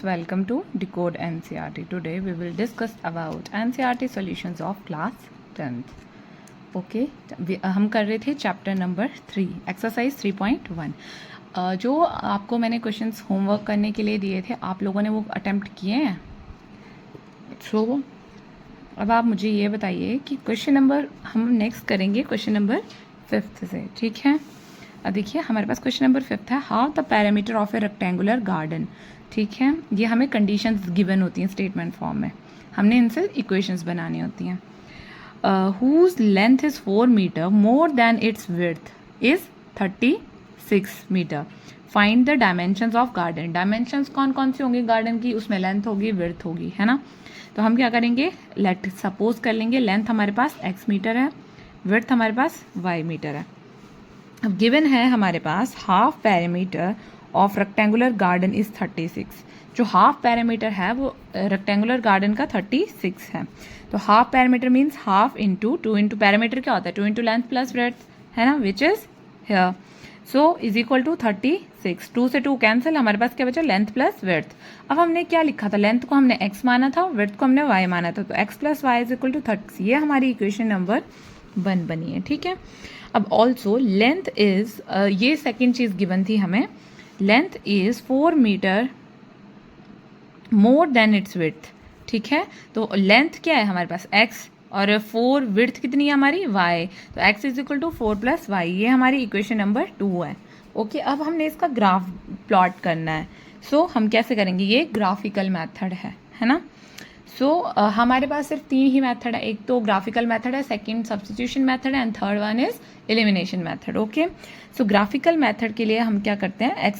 welcome to Decode NCERT. Today we will discuss about NCERT solutions of class 10th. Okay हम कर रहे थे chapter number 3 exercise 3.1. जो आपको मैंने क्वेश्चंस होमवर्क करने के लिए दिए थे आप लोगों ने वो अटेम्प्ट किए हैं. सो अब आप मुझे ये बताइए कि क्वेश्चन नंबर हम नेक्स्ट करेंगे क्वेश्चन नंबर 5 से. ठीक है, अब देखिए हमारे पास क्वेश्चन नंबर 5 है. How the parameter of A rectangular garden. ठीक है, ये हमें कंडीशंस गिवन होती हैं स्टेटमेंट फॉर्म में, हमने इनसे इक्वेशंस बनानी होती हैं. whose length is 4 meter more than its width is 36 meter. Find the dimensions of garden. dimensions कौन कौन सी होंगी गार्डन की, उसमें लेंथ होगी width होगी, है ना. तो हम क्या करेंगे, लेट सपोज कर लेंगे लेंथ हमारे पास x मीटर है, width हमारे पास y मीटर है. अब गिवन है हमारे पास half parameter of rectangular garden is 36. जो हाफ पैरामीटर है वो रेक्टेंगुलर गार्डन का 36 है. तो half parameter means half into 2 into parameter क्या होता है 2 इंटू लेंथ प्लस ब्रेड्थ, है ना, which is here. So is equal to 36. 2 से 2 कैंसिल, हमारे पास क्या बचा लेंथ प्लस ब्रेड्थ. अब हमने क्या लिखा था, लेंथ को हमने x माना था, ब्रेड्थ को हमने y माना था. तो x plus Y is equal to 30. ये हमारी इक्वेशन नंबर 1 बनी है. ठीक है, अब ऑल्सो लेंथ इज ये सेकेंड चीज़ गिवन थी हमें, length is 4 metre more than its width. ठीक है, तो लेंथ क्या है हमारे पास x और 4 विड्थ कितनी है हमारी y. तो x is equal to 4 plus Y, ये हमारी इक्वेशन नंबर 2 है. ओके, अब हमने इसका ग्राफ प्लॉट करना है. सो हम कैसे करेंगे, ये ग्राफिकल मैथड है ना. सो हमारे पास सिर्फ 3 ही मेथड है. एक तो ग्राफिकल मेथड है, सेकंड सब्स्टिट्यूशन मेथड है, and third one is elimination method. Okay, so graphical method के लिए हम क्या करते हैं,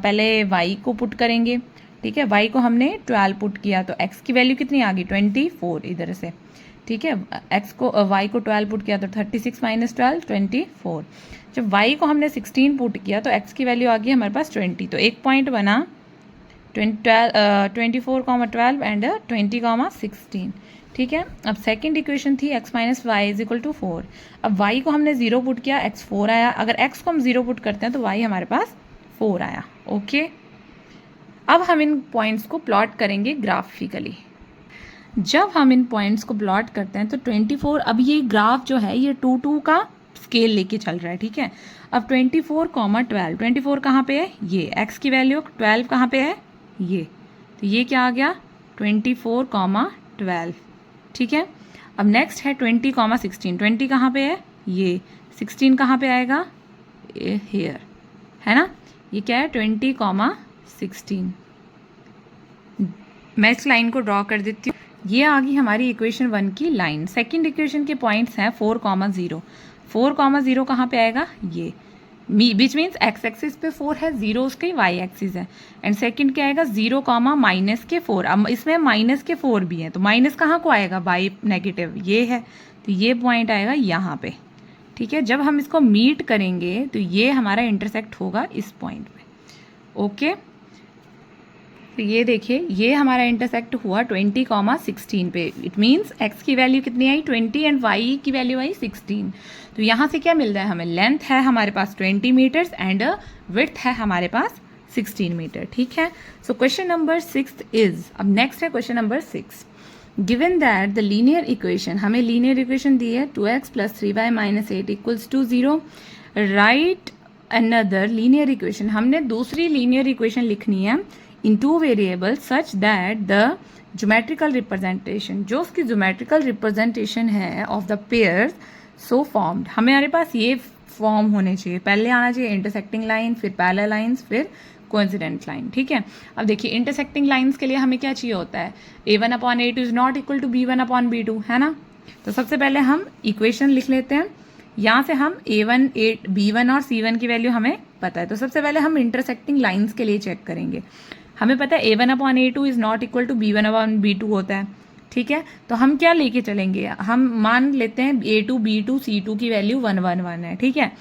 पहले y को पुट करेंगे. ठीक है, y को हमने 12 पुट किया तो x की वैल्यू कितनी आ गई 24 इधर से. ठीक है, y को 12 पुट किया तो 36 माइनस 12 24. जब y को हमने 16 पुट किया तो x की वैल्यू आ गई हमारे पास 20. तो एक पॉइंट बना 24,12 एंड 20,16. ठीक है, अब सेकंड इक्वेशन थी x minus Y is equal to 4. अब y को हमने 0 पुट किया, x 4 आया. अगर x को हम 0 पुट करते हैं तो y हमारे पास 4 आया. ओके, अब हम इन पॉइंट्स को प्लॉट करेंगे ग्राफिकली. जब हम इन पॉइंट्स को प्लॉट करते हैं तो 24, अब ये ग्राफ जो है ये 2 का स्केल लेके चल रहा है. ठीक है, अब 24,12, 24 कहाँ पे है, ये x की वैल्यू 12 कहाँ पे है, ये. तो ये क्या आ गया 24,12. ठीक है, अब नेक्स्ट है 20,16. 20 कहाँ पे है, ये. 16 कहाँ पे आएगा, हेयर, है ना. ये क्या है 20,16. मैं इस लाइन को ड्रॉ कर देती हूँ. ये आ गई हमारी इक्वेशन 1 की लाइन. सेकंड इक्वेशन के पॉइंट्स हैं 4,0. 4,0 कहाँ पे आएगा, ये, विच मीन्स x एक्सिस पे 4 है, 0 उसके y एक्सिस है. एंड सेकंड क्या आएगा 0, माइनस के 4. अब इसमें माइनस के 4 भी हैं तो माइनस कहाँ को आएगा, बाई नेगेटिव ये है. तो ये पॉइंट आएगा यहाँ पे. ठीक है, जब हम इसको मीट करेंगे तो ये हमारा इंटरसेक्ट होगा इस पॉइंट पे. ओके, तो ये देखिए ये हमारा इंटरसेक्ट हुआ 20,16 पे. इट मीन्स x की वैल्यू कितनी आई 20 एंड y की वैल्यू आई 16. तो यहाँ से क्या मिल रहा है हमें, लेंथ है हमारे पास 20 मीटर्स एंड विड्थ है हमारे पास 16 मीटर. ठीक है, सो क्वेश्चन नंबर 6 इज, अब नेक्स्ट है question number 6. Given that the linear equation, हमें लीनियर इक्वेशन दी है 2x plus 3y minus 8 equals to 0. Right another linear equation, हमने दूसरी लीनियर इक्वेशन लिखनी है in 2 variables such that the geometrical representation, जो उसकी geometrical representation है of the pairs so formed, हमारे पास ये फॉर्म होने चाहिए. पहले आना चाहिए इंटरसेक्टिंग लाइन, फिर पैरेलल लाइंस, फिर कोइंसिडेंट लाइन. ठीक है, अब देखिए इंटरसेक्टिंग लाइंस के लिए हमें क्या चाहिए होता है, a1/a2 is not equal to b1/b2, है ना. तो सबसे पहले हम इक्वेशन लिख लेते हैं. यहाँ से हम a1, b1 और c1 की वैल्यू हमें पता है. तो सबसे पहले हम इंटरसेक्टिंग लाइन्स के लिए चेक करेंगे. हमें पता है a1/a2 is not equal to b1/b2 होता है. ठीक है, तो हम क्या लेके चलेंगे, हम मान लेते हैं a2, b2, c2 की वैल्यू 1, 1, 1 है. ठीक है,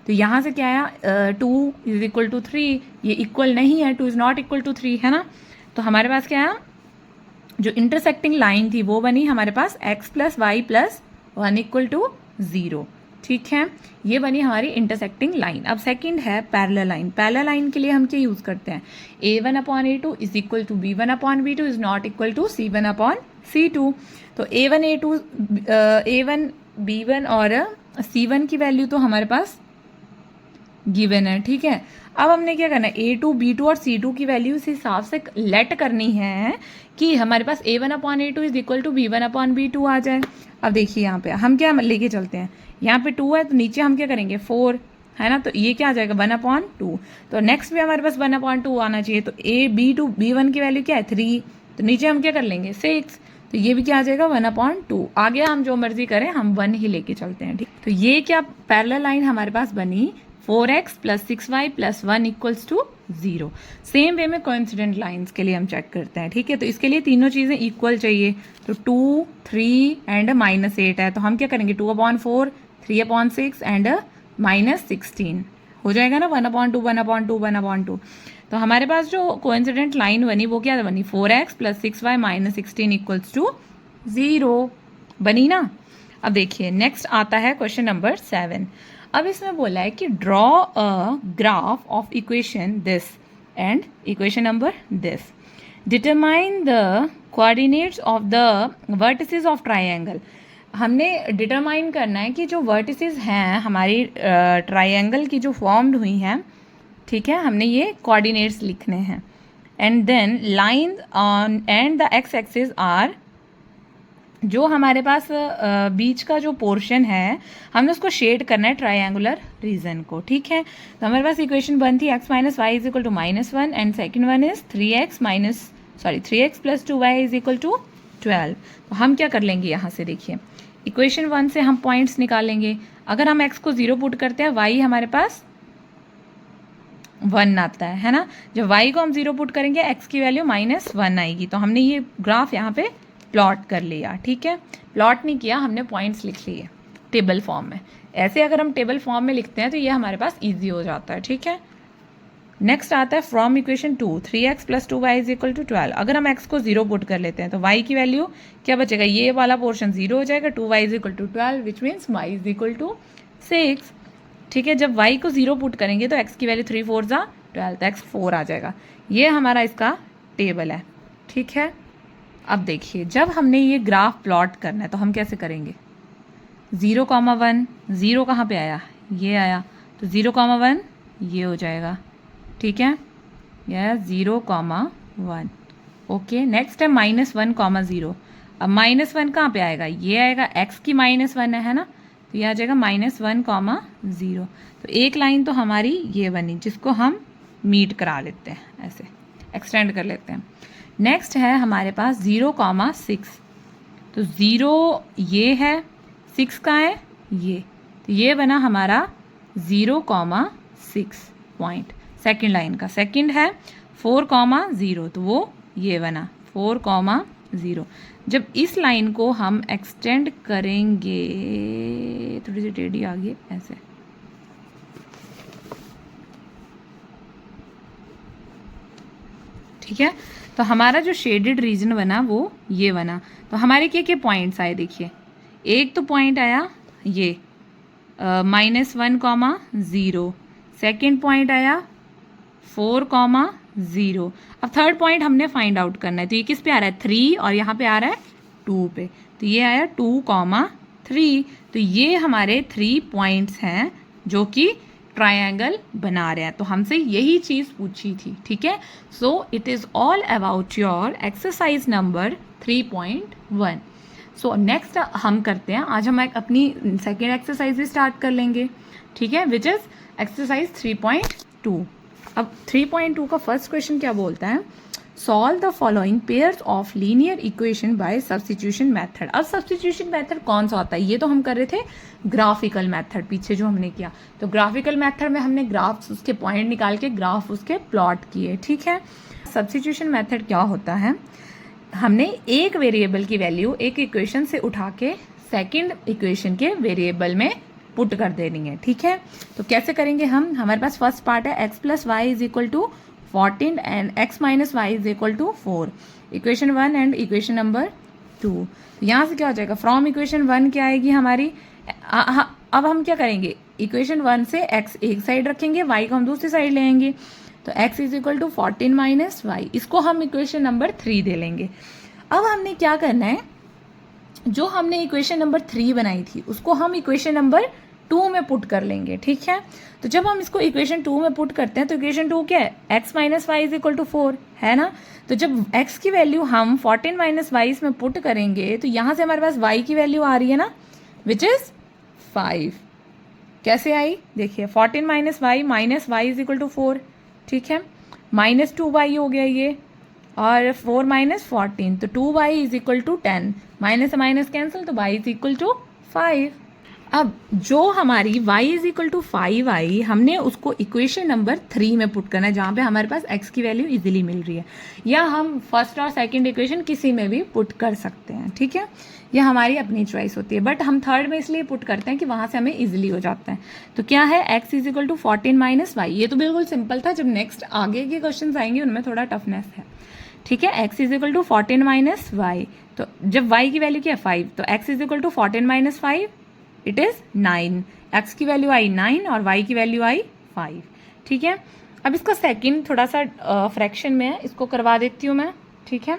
तो यहाँ से क्या आया 2 इज इक्वल टू 3, ये इक्वल नहीं है, 2 इज नॉट इक्वल टू 3, है ना. तो हमारे पास क्या है, जो इंटरसेक्टिंग लाइन थी वो बनी हमारे पास x plus Y plus 1 equal to 0. ठीक है, ये बनी हमारी इंटरसेक्टिंग लाइन। अब सेकंड है पैरेलल लाइन। पैरेलल लाइन के लिए हम क्या यूज़ करते हैं, a1/a2 is equal to b1/b2 is not equal to c1/c2। तो a1 b1 और c1 की वैल्यू तो हमारे पास गिवन है, ठीक है। अब हमने क्या करना है, a2 b2 और c2 की वैल्यू इस हिसाब से लेट करनी है कि हमारे पास a1/a2 is equal to b1/b2 आ जाए। अब देखिए यहाँ पे हम क्या लेके चलते हैं, यहाँ पे 2 है तो नीचे हम क्या करेंगे 4 है ना, तो ये क्या आ जाएगा 1/2। तो नेक्स्ट भी हमारे पास 1/2 आना चाहिए। तो b1 की वैल्यू क्या है 3, तो नीचे हम क्या कर लेंगे 6, तो ये भी क्या आ जाएगा 1/2। आगे हम जो मर्जी करें, हम 1 ही लेके चलते हैं, ठीक। तो ये क्या पैरेलल लाइन हमारे पास बनी 4x + 6y + 1 = 0। सेम वे में कोइंसिडेंट लाइंस के लिए हम चेक करते हैं, ठीक है। तो इसके लिए तीनों चीज़ें इक्वल चाहिए। तो 2, 3 एंड -8 है, तो हम क्या करेंगे 2/4, 3/6 एंड -16 हो जाएगा ना, 1/2 1/2 1/2। तो हमारे पास जो कोइंसिडेंट लाइन बनी वो क्या बनी 4x + 6y - 16 = 0 बनी ना। अब देखिए नेक्स्ट आता है क्वेश्चन नंबर 7। अब इसमें बोला है कि draw a graph of equation this and equation number this, determine the coordinates of the vertices of triangle. हमने डिटरमाइन करना है कि जो वर्टिसेस हैं हमारी ट्राइंगल की जो फॉर्म्ड हुई हैं, ठीक है, हमने ये कोऑर्डिनेट्स लिखने हैं। And then line on and the X axis are, जो हमारे पास बीच का जो पोर्शन है हमने उसको शेड करना है ट्राइंगुलर रीजन को, ठीक है। तो हमारे पास इक्वेशन बनती है x - y = -1 and second one is 3x + 2y = 12। तो हम क्या कर लेंगे यहाँ से, देखिए इक्वेशन 1 से हम पॉइंट्स निकालेंगे। अगर हम x को 0 पुट करते हैं, y हमारे पास 1 आता है ना। जब y को हम 0 पुट करेंगे x की वैल्यू -1 आएगी। तो हमने ये ग्राफ यहाँ पे प्लॉट कर लिया, ठीक है। प्लॉट नहीं किया, हमने पॉइंट्स लिख लिए टेबल फॉर्म में। ऐसे अगर हम टेबल फॉर्म में लिखते हैं तो ये हमारे पास इजी हो जाता है, ठीक है। नेक्स्ट आता है फ्रॉम इक्वेशन 2, 3x + 2y = 12। अगर हम x को 0 पुट कर लेते हैं तो y की वैल्यू क्या बचेगा, ये वाला पोर्शन 0 हो जाएगा, 2y = 12 विच मीन्स y = 6, ठीक है। जब y को 0 पुट करेंगे तो x की वैल्यू 3 4 = 12, तो x 4 आ जाएगा। ये हमारा इसका टेबल है, ठीक है। अब देखिए जब हमने ये ग्राफ प्लॉट करना है तो हम कैसे करेंगे, 0,1, 0 कहाँ पे आया, ये आया, तो 0,1 ये हो जाएगा, ठीक है, यह 0,1। ओके, नेक्स्ट है -1,0। अब -1 कहाँ पे आएगा, ये आएगा, x की -1 है ना, तो ये आ जाएगा -1,0। तो एक लाइन तो हमारी ये बनी जिसको हम मीट करा लेते हैं, ऐसे एक्सटेंड कर लेते हैं। नेक्स्ट है हमारे पास 0,6। तो 0 ये है, 6 का है ये, तो ये बना हमारा 0,6 पॉइंट। सेकंड लाइन का सेकंड है 4,0, तो वो ये बना 4,0। जब इस लाइन को हम एक्सटेंड करेंगे, थोड़ी सी टेढ़ी आ गई ऐसे, ठीक है। तो हमारा जो शेडेड रीजन बना वो ये बना। तो हमारे क्या पॉइंट्स आए, देखिए एक तो पॉइंट आया ये -1,0, सेकेंड पॉइंट आया 4,0। अब थर्ड पॉइंट हमने फाइंड आउट करना है, तो ये किस पे आ रहा है 3 और यहाँ पे आ रहा है 2 पे, तो ये आया 2,3। तो ये हमारे 3 पॉइंट्स हैं जो कि ट्रायंगल बना रहे हैं। तो हमसे यही चीज़ पूछी थी, ठीक है। So it is all about your exercise number 3.1। So next हम करते हैं, आज हम अपनी सेकेंड एक्सरसाइज भी स्टार्ट कर लेंगे, ठीक है, विच इज़ एक्सरसाइज 3.2। अब 3.2 का फर्स्ट क्वेश्चन क्या बोलता है, solve the following pairs of linear equation by substitution method. अब सब्स्टिट्यूशन मेथड कौन सा होता है, ये तो हम कर रहे थे ग्राफिकल मेथड पीछे जो हमने किया। तो ग्राफिकल मेथड में हमने ग्राफ्स उसके पॉइंट निकाल के ग्राफ उसके प्लॉट किए, ठीक है। सब्स्टिट्यूशन मेथड क्या होता है, हमने एक वेरिएबल की वैल्यू एक इक्वेशन से उठा के सेकेंड इक्वेशन के वेरिएबल में पुट कर देनी है, ठीक है। तो कैसे करेंगे हम, हमारे पास फर्स्ट पार्ट है x + y = 14 and x - y = 4, equation 1 and equation number 2। यहाँ से क्या हो जाएगा, फ्रॉम इक्वेशन 1 क्या आएगी हमारी, अब हम क्या करेंगे, इक्वेशन 1 से x एक साइड रखेंगे, y को हम दूसरी साइड ले आएंगे, तो x is equal to 14 minus Y, इसको हम इक्वेशन नंबर 3 दे लेंगे। अब हमने क्या करना है, जो हमने इक्वेशन नंबर 3 बनाई थी उसको हम इक्वेशन नंबर 2 में पुट कर लेंगे, ठीक है। तो जब हम इसको इक्वेशन 2 में पुट करते हैं तो इक्वेशन 2 क्या है, x minus Y is equal to 4, है ना। तो जब x की वैल्यू हम 14 माइनस वाई इसमें पुट करेंगे तो यहाँ से हमारे पास y की वैल्यू आ रही है ना, विच इज 5। कैसे आई, देखिए 14 minus Y minus Y is equal to 4, ठीक है, माइनस 2y हो गया ये, और 4 माइनस 14, तो 2y is equal to 10, minus से माइनस कैंसिल, तो y इज इक्वल टू 5। अब जो हमारी y इज इक्वल टू 5 आई, हमने उसको इक्वेशन नंबर 3 में पुट करना है, जहाँ पे हमारे पास x की वैल्यू इजीली मिल रही है, या हम फर्स्ट और सेकंड इक्वेशन किसी में भी पुट कर सकते हैं, ठीक है, यह हमारी अपनी चॉइस होती है, बट हम थर्ड में इसलिए पुट करते हैं कि वहाँ से हमें इजीली हो जाता है। तो क्या है, x is equal to 14 minus Y, ये तो बिल्कुल सिंपल था, जब नेक्स्ट आगे के क्वेश्चन आएंगे उनमें थोड़ा टफनेस है, ठीक है। x is equal to 14 minus Y, तो जब y की वैल्यू क्या है 5, तो x is equal to 14 minus 5, it is 9, x की वैल्यू आई 9 और y की वैल्यू आई 5, ठीक है। अब इसका सेकंड थोड़ा सा फ्रैक्शन में है, इसको करवा देती हूँ मैं, ठीक है,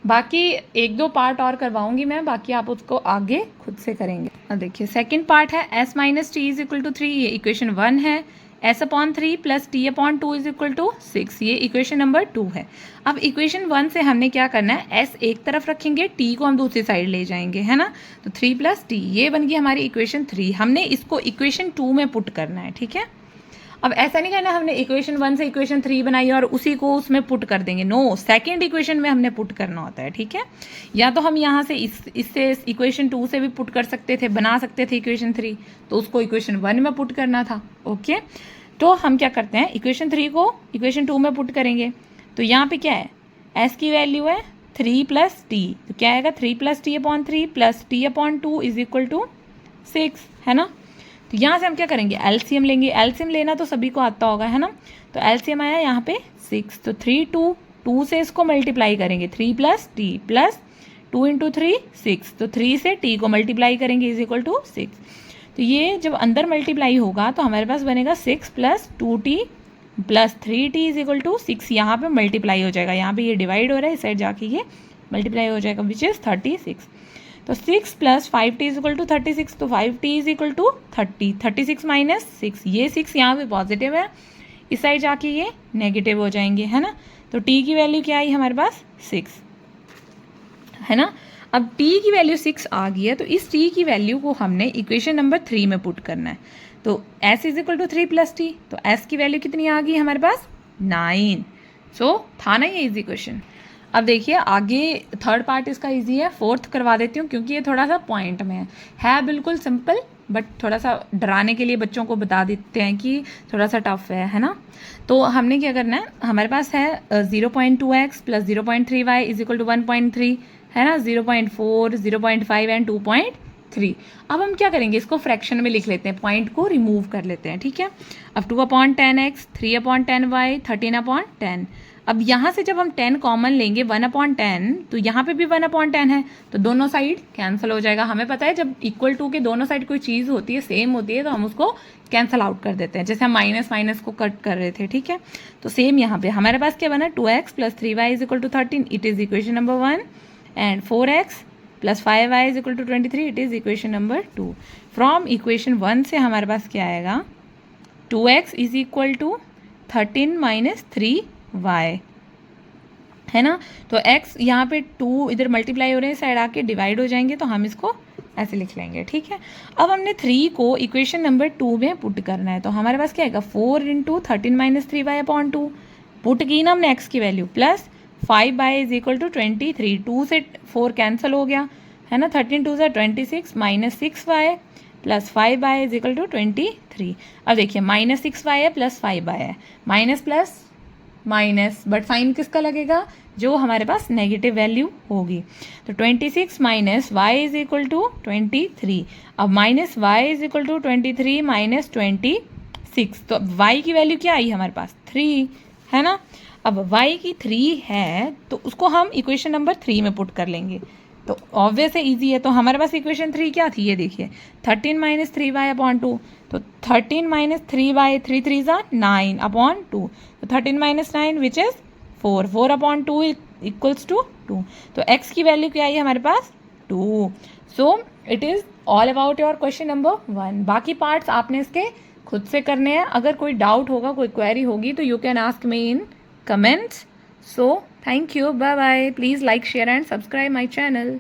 बाकी एक दो पार्ट और करवाऊंगी मैं, बाकी आप उसको आगे खुद से करेंगे। अब देखिए सेकंड पार्ट है s minus T is equal to 3, ये इक्वेशन 1 है, s upon 3 plus t upon 2 is equal to 6, ये इक्वेशन नंबर 2 है। अब इक्वेशन 1 से हमने क्या करना है, s एक तरफ रखेंगे, t को हम दूसरी साइड ले जाएंगे, है ना, तो 3 प्लस t, ये बन गई हमारी इक्वेशन 3। हमने इसको इक्वेशन 2 में पुट करना है, ठीक है। अब ऐसा नहीं करना हमने इक्वेशन 1 से इक्वेशन 3 बनाई और उसी को उसमें पुट कर देंगे, नो, सेकेंड इक्वेशन में हमने पुट करना होता है, ठीक है। या तो हम यहाँ से इससे इक्वेशन 2 से भी पुट कर सकते थे, बना सकते थे इक्वेशन 3, तो उसको इक्वेशन 1 में पुट करना था, ओके। तो हम क्या करते हैं, इक्वेशन 3 को इक्वेशन 2 में पुट करेंगे, तो यहाँ पे क्या है, s की वैल्यू है 3 प्लस टी, तो क्या आएगा 3 plus T upon 3 plus T upon 2 is equal to 6, है ना। तो यहाँ से हम क्या करेंगे, एलसीएम लेंगे, एलसीएम लेना तो सभी को आता होगा, है ना, तो एलसीएम आया यहाँ पे 6, तो 3 2 से इसको मल्टीप्लाई करेंगे, 3 प्लस टी प्लस 2 इंटू 3 6, तो 3 से टी को मल्टीप्लाई करेंगे इज इक्वल टू 6। तो ये जब अंदर मल्टीप्लाई होगा तो हमारे पास बनेगा 6 plus 2t plus 3t is equal to 6, यहाँ पे मल्टीप्लाई हो जाएगा, यहाँ पे ये डिवाइड हो रहा है, इस साइड जाके ये मल्टीप्लाई हो जाएगा, विच इज़ 36। तो 6 plus 5t is equal to 36, तो 5t is equal to 30, 36 minus 6, ये 6 यहाँ पे पॉजिटिव है, इस साइड जाके ये नेगेटिव हो जाएंगे, है ना। तो t की वैल्यू क्या आई हमारे पास 6, है ना। अब t की वैल्यू 6 आ गई है, तो इस t की वैल्यू को हमने इक्वेशन नंबर 3 में पुट करना है, तो s is equal to 3 plus T, तो s की वैल्यू कितनी आ गई हमारे पास 9, सो था ना ये इजी क्वेश्चन। अब देखिए आगे थर्ड पार्ट इसका इजी है, फोर्थ करवा देती हूँ क्योंकि ये थोड़ा सा पॉइंट में है बिल्कुल सिंपल, बट थोड़ा सा डराने के लिए बच्चों को बता देते हैं कि थोड़ा सा टफ है ना। तो हमने क्या करना है, हमारे पास है 0.2x plus 0.3y is equal to 1.3, है ना, 0.4 0.5 एंड 2.3। अब हम क्या करेंगे, इसको फ्रैक्शन में लिख लेते हैं, पॉइंट को रिमूव कर लेते हैं, ठीक है। अब 2/10x 3/10y 13/10। अब यहाँ से जब हम 10 कॉमन लेंगे 1/10, तो यहाँ पे भी 1/10 है, तो दोनों साइड कैंसिल हो जाएगा। हमें पता है जब इक्वल टू के दोनों साइड कोई चीज़ होती है, सेम होती है, तो हम उसको कैंसिल आउट कर देते हैं, जैसे हम माइनस माइनस को कट कर रहे थे, ठीक है। तो सेम यहाँ पे हमारे पास क्या बना, 2x plus 3y is equal to 13, it is equation number 1, and 4x plus 5y is equal to 23, it is equation number 2। From equation 1 से हमारे पास क्या आएगा, 2x is equal to 13 minus 3y, है ना। तो x यहाँ पे 2 इधर मल्टीप्लाई हो रहे हैं, साइड आके डिवाइड हो जाएंगे, तो हम इसको ऐसे लिख लेंगे, ठीक है। अब हमने 3 को इक्वेशन नंबर 2 में पुट करना है, तो हमारे पास क्या आएगा, 4 into 13 minus 3y upon 2, put की ना हमने x की value, plus 5y is equal to 23, 2 से 4 कैंसिल हो गया, है ना, 13 2 से 26 minus 6y plus 5y is equal to 23। अब देखिए माइनस 6y है प्लस 5y है, minus plus minus, but sign किसका लगेगा, जो हमारे पास नेगेटिव वैल्यू होगी। तो 26 minus Y is equal to 23। अब minus Y is equal to 23 minus 26, तो अब y की वैल्यू क्या आई हमारे पास 3, है ना। अब y की 3 है तो उसको हम इक्वेशन नंबर 3 में पुट कर लेंगे, तो ऑब्वियस है, ईजी है। तो हमारे पास इक्वेशन 3 क्या थी, ये देखिए 13 माइनस 3y/2। तो 13 माइनस 3y, 3 3 ज़ा 9/2। तो 13 minus 9 which is 4, 4/2 equals to 2। तो x की वैल्यू क्या आई हमारे पास 2। So it is all about your question number 1। बाकी पार्ट्स आपने इसके खुद से करने हैं। अगर कोई डाउट होगा, कोई क्वेरी होगी तो you can ask me in comments. So thank you, bye bye. Please like, share and subscribe my channel.